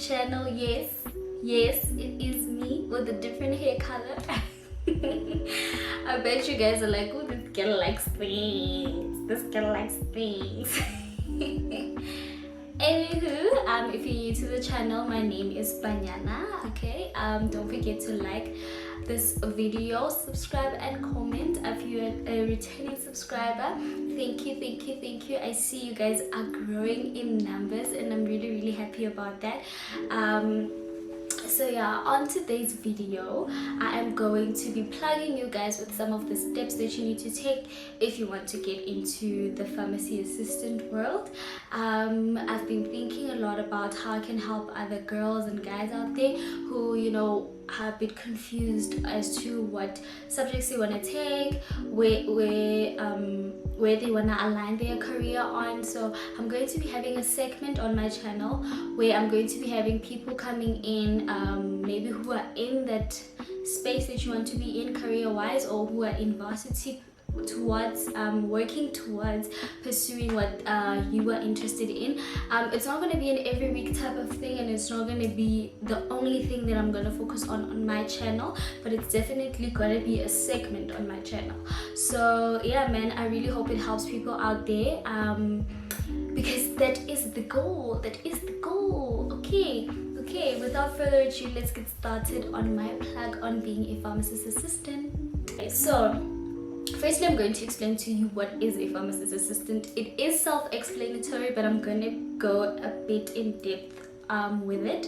channel. Yes, it is me with a different hair color. I bet you guys are like, oh, this girl likes things. This girl likes things. Anywho, if you're new to the channel, my name is Mwaaaaaah. Okay, don't forget to like this video, subscribe and comment if you're a returning subscriber. Thank you. I see you guys are growing in numbers and I'm really happy about that. So yeah, on today's video I am going to be plugging you guys with some of the steps that you need to take if you want to get into the pharmacy assistant world. I've been thinking a lot about how I can help other girls and guys out there who, you know, are a bit confused as to what subjects they want to take, where they want to align their career on. So I'm going to be having a segment on my channel where I'm going to be having people coming in, maybe who are in that space that you want to be in career wise, or who are in varsity towards working towards pursuing what you are interested in. It's not going to be an every week type of thing, and it's not going to be the only thing that I'm going to focus on my channel, but it's definitely going to be a segment on my channel. So yeah, man, I really hope it helps people out there, because that is the goal. Okay, without further ado, let's get started on my plug on being a pharmacist assistant. Okay, so firstly, I'm going to explain to you what is a pharmacist assistant. It is self-explanatory, but I'm going to go a bit in depth with it.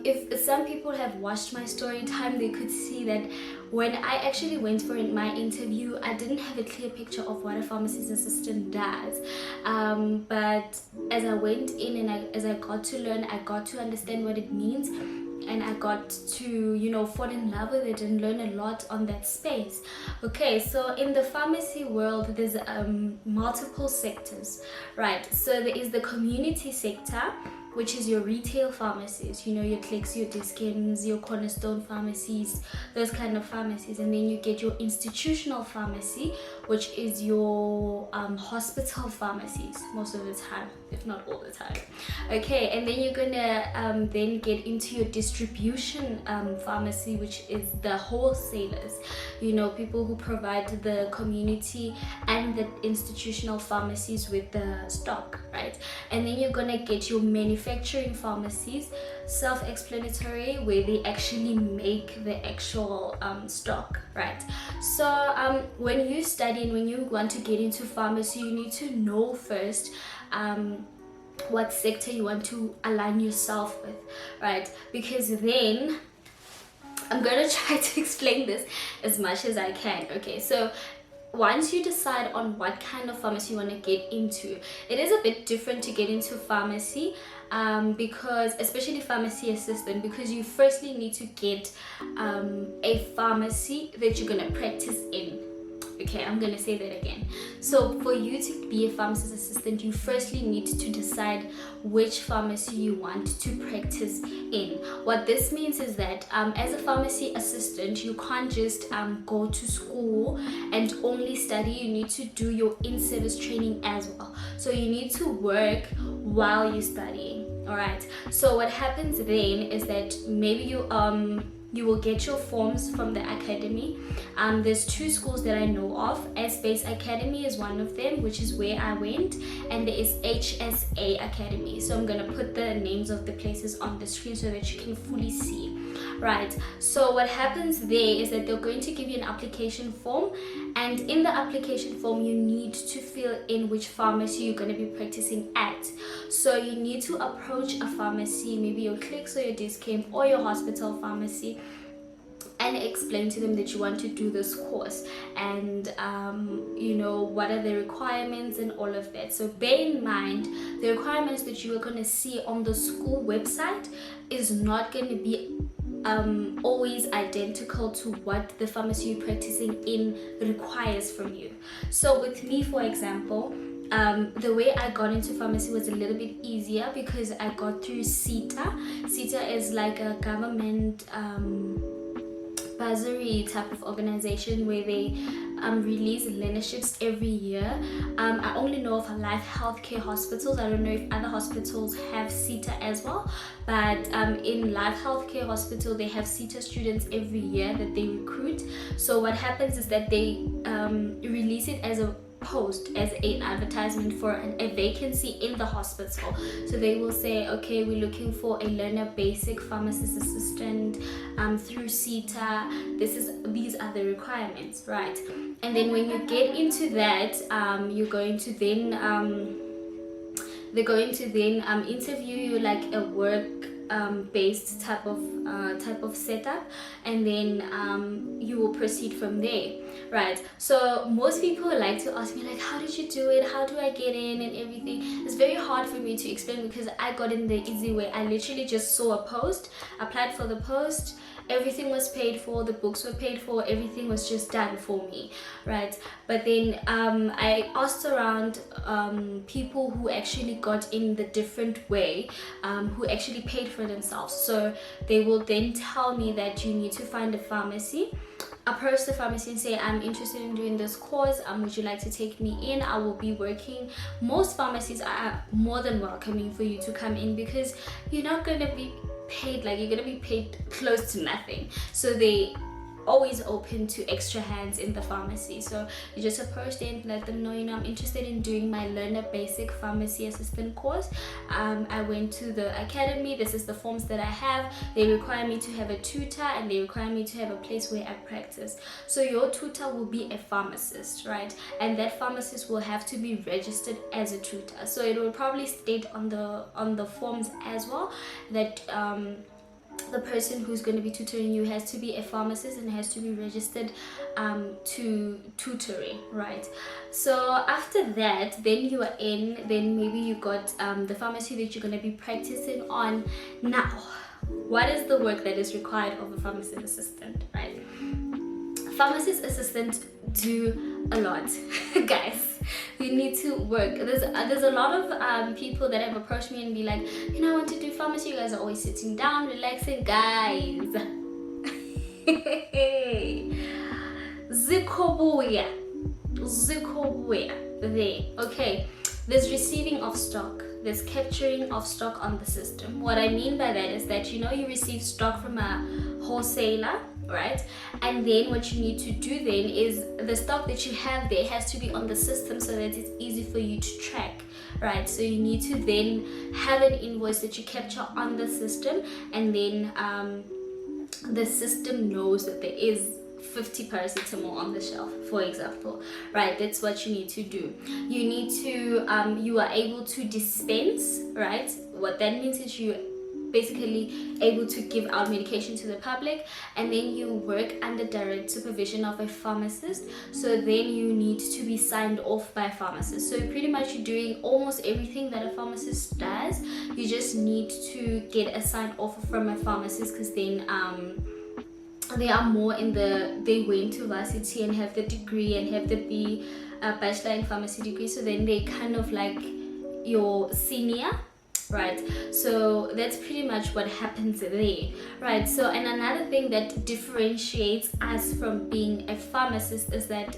If some people have watched my story time, they could see that when I actually went for my interview, I didn't have a clear picture of what a pharmacist assistant does. But as I went in and as I got to learn, I got to understand what it means. And I got to, you know, fall in love with it and learn a lot on that space. Okay, so in the pharmacy world, there's multiple sectors, right? So there is the community sector, which is your retail pharmacies, you know, your Clicks, your Diskins, your Cornerstone pharmacies, those kind of pharmacies. And then you get your institutional pharmacy, which is your hospital pharmacies most of the time, if not all the time. Okay, and then you're gonna then get into your distribution pharmacy, which is the wholesalers, you know, people who provide the community and the institutional pharmacies with the stock, right? And then you're gonna get your manufacturing pharmacies, self-explanatory, where they actually make the actual stock, right? So when you study and when you want to get into pharmacy, you need to know first what sector you want to align yourself with, right? Because then I'm gonna try to explain this as much as I can. Okay, so once you decide on what kind of pharmacy you want to get into, it is a bit different to get into pharmacy, because especially pharmacy assistant, because you firstly need to get a pharmacy that you're going to practice in. Okay, I'm gonna say that again. So for you to be a pharmacist assistant, you firstly need to decide which pharmacy you want to practice in. What this means is that as a pharmacy assistant, you can't just go to school and only study. You need to do your in-service training as well. So you need to work while you're studying. All right, so what happens then is that maybe you will get your forms from the academy. There's two schools that I know of. S-Base Academy is one of them, which is where I went, and there is HSA Academy. So I'm gonna put the names of the places on the screen so that you can fully see, right? So what happens there is that they're going to give you an application form, and in the application form you need to fill in which pharmacy you're going to be practicing at. So you need to approach a pharmacy, maybe your Clicks or your Discount or your hospital pharmacy, and explain to them that you want to do this course, and you know, what are the requirements and all of that. So bear in mind, the requirements that you are going to see on the school website is not going to be always identical to what the pharmacy you're practicing in requires from you. So with me, for example, the way I got into pharmacy was a little bit easier because I got through CETA. CETA is like a government bursary type of organization where they release learnerships every year. I only know of Life Healthcare hospitals. I don't know if other hospitals have CETA as well, but in Life Healthcare Hospital they have CETA students every year that they recruit. So what happens is that they release it as a post, as an advertisement for a vacancy in the hospital. So they will say, okay, we're looking for a learner basic pharmacist assistant through CETA. These are the requirements, right? And then when you get into that, you're going to then they're going to then interview you like a work based type of setup, and then you will proceed from there, right? So most people like to ask me like, how did you do it, how do I get in and everything. It's very hard for me to explain because I got in the easy way. I literally just saw a post, applied for the post, everything was paid for, the books were paid for, everything was just done for me, right? But then I asked around people who actually got in the different way, who actually paid for themselves. So they will then tell me that you need to find a pharmacy, approach the pharmacy and say, I'm interested in doing this course, would you like to take me in? I will be working. Most pharmacies are more than welcoming for you to come in because you're not going to be paid, like you're gonna be paid close to nothing. So they always open to extra hands in the pharmacy. So you just approach them and let them know, I'm interested in doing my learner basic pharmacy assistant course. I went to the academy, this is the forms that I have. They require me to have a tutor and they require me to have a place where I practice. So your tutor will be a pharmacist, right? And that pharmacist will have to be registered as a tutor. So it will probably state on the forms as well that the person who's going to be tutoring you has to be a pharmacist and has to be registered to tutoring, right? So after that, then you are in, then maybe you got the pharmacy that you're going to be practicing on. Now, what is the work that is required of a pharmacist assistant, right? Pharmacist assistants do a lot, guys. You need to work. There's a lot of people that have approached me and be like, I want to do pharmacy. You guys are always sitting down, relaxing, guys. Zikobuya there. Okay, there's receiving of stock, there's capturing of stock on the system. What I mean by that is that you receive stock from a wholesaler, right? And then what you need to do then is the stock that you have there has to be on the system so that it's easy for you to track, right? So you need to then have an invoice that you capture on the system, and then the system knows that there is 50 paracetamol on the shelf, for example, right? That's what you need to do. You need to you are able to dispense, right? What that means is you basically able to give out medication to the public, and then you work under direct supervision of a pharmacist. So then you need to be signed off by a pharmacist. So pretty much you're doing almost everything that a pharmacist does. You just need to get a sign off from a pharmacist, because then they are more in they went to varsity and have the degree and have the bachelor in pharmacy degree. So then they kind of like your senior, right? So that's pretty much what happens there, right? So, and another thing that differentiates us from being a pharmacist is that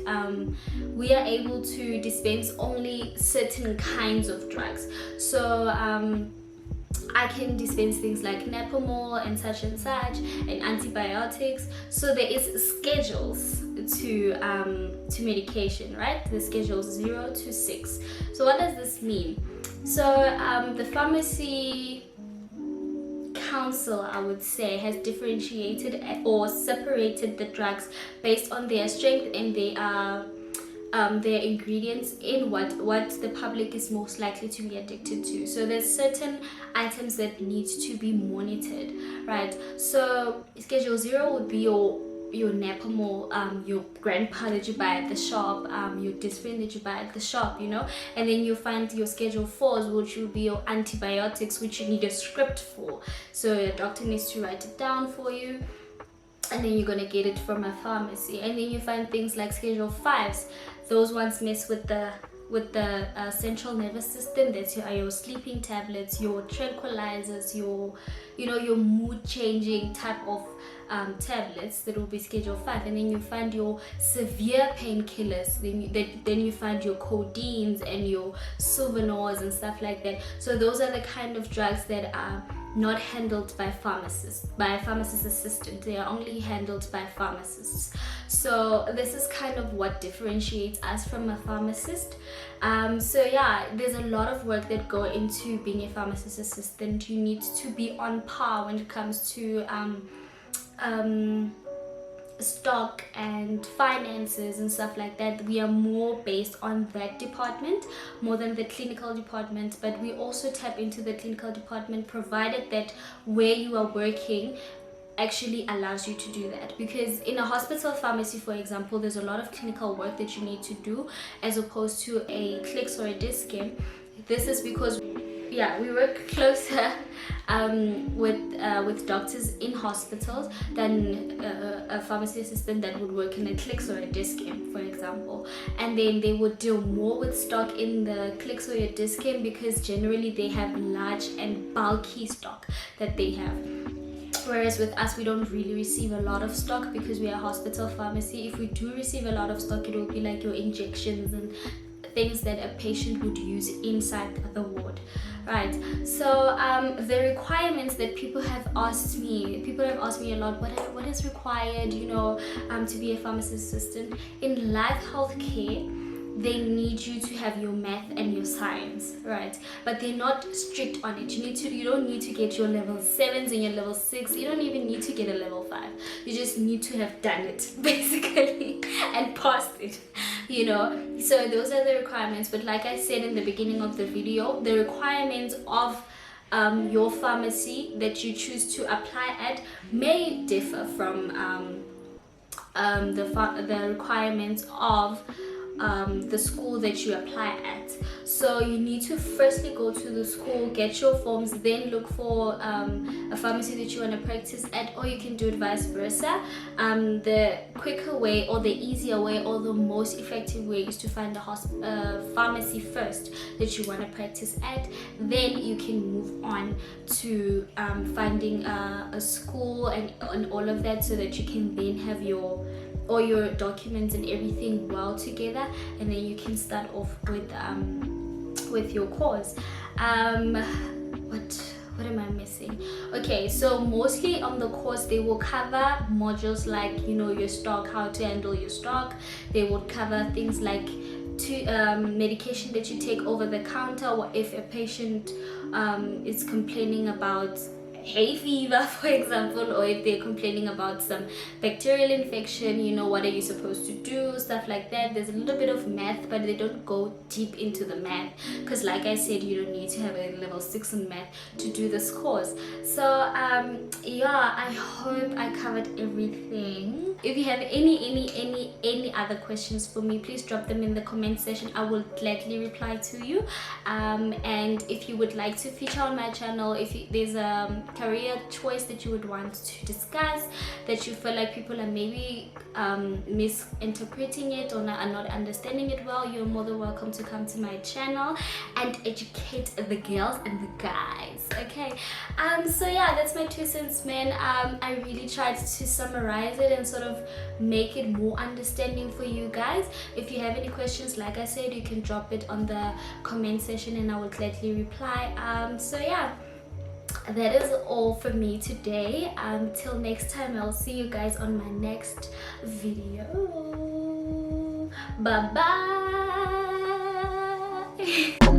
we are able to dispense only certain kinds of drugs. So I can dispense things like Nepomol and such and antibiotics. So there is schedules to medication, right? The schedules 0 to 6. So what does this mean? So the pharmacy council, I would say, has differentiated or separated the drugs based on their strength and their ingredients in what the public is most likely to be addicted to. So there's certain items that need to be monitored, right? So schedule 0 would be your Nepomol, your grandpa that you buy at the shop, your Disprin that you buy at the shop, and then you find your schedule 4s, which will be your antibiotics, which you need a script for. So your doctor needs to write it down for you, and then you're gonna get it from a pharmacy. And then you find things like schedule 5s. Those ones mess with the central nervous system. That's your sleeping tablets, your tranquilizers, your mood changing type of tablets that will be schedule 5, and then you find your severe painkillers, then you find your codeines and your Suvanors and stuff like that. So those are the kind of drugs that are not handled by pharmacists, by a pharmacist assistant. They are only handled by pharmacists. So this is kind of what differentiates us from a pharmacist. So yeah, there's a lot of work that go into being a pharmacist assistant. You need to be on par when it comes to stock and finances and stuff like that. We are more based on that department more than the clinical department, but we also tap into the clinical department provided that where you are working actually allows you to do that. Because in a hospital pharmacy, for example, there's a lot of clinical work that you need to do as opposed to a clicks or a discount. This is because we work closer with doctors in hospitals than a pharmacy assistant that would work in a clicks or a discount, for example. And then they would deal more with stock in the clicks or a discount because generally they have large and bulky stock that they have. Whereas with us, we don't really receive a lot of stock because we are a hospital pharmacy. If we do receive a lot of stock, it will be like your injections and things that a patient would use inside the ward, right? So the requirements that people have asked me a lot, what is required, to be a pharmacy assistant in live healthcare. They need you to have your math and your science, right? But they're not strict on it. You don't need to get your level 7s and your level 6. You don't even need to get a level 5. You just need to have done it basically and passed it, So those are the requirements. But like I said in the beginning of the video, the requirements of your pharmacy that you choose to apply at may differ from the requirements of the school that you apply at. So you need to firstly go to the school, get your forms, then look for a pharmacy that you want to practice at, or you can do it vice versa. The quicker way or the easier way or the most effective way is to find a pharmacy first that you want to practice at. Then you can move on to finding a school and all of that, so that you can then have all your documents and everything well together, and then you can start off with your course. What am I missing? Okay, so mostly on the course they will cover modules like your stock, how to handle your stock. They would cover things like medication that you take over the counter, or if a patient is complaining about hay fever, for example, or if they're complaining about some bacterial infection, what are you supposed to do, stuff like that. There's a little bit of math, but they don't go deep into the math because, like I said, you don't need to have a level 6 in math to do this course. So I hope I covered everything. If you have any other questions for me, please drop them in the comment section. I will gladly reply to you. And if you would like to feature on my channel, if there's a career choice that you would want to discuss, that you feel like people are maybe misinterpreting it or are not understanding it well, you're more than welcome to come to my channel and educate the girls and the guys. Okay, so yeah, that's my 2 cents, man. I really tried to summarize it and sort of make it more understanding for you guys. If you have any questions, like I said, you can drop it on the comment section and I will gladly reply. So yeah, that is all for me today. Till next time, I'll see you guys on my next video. Bye bye.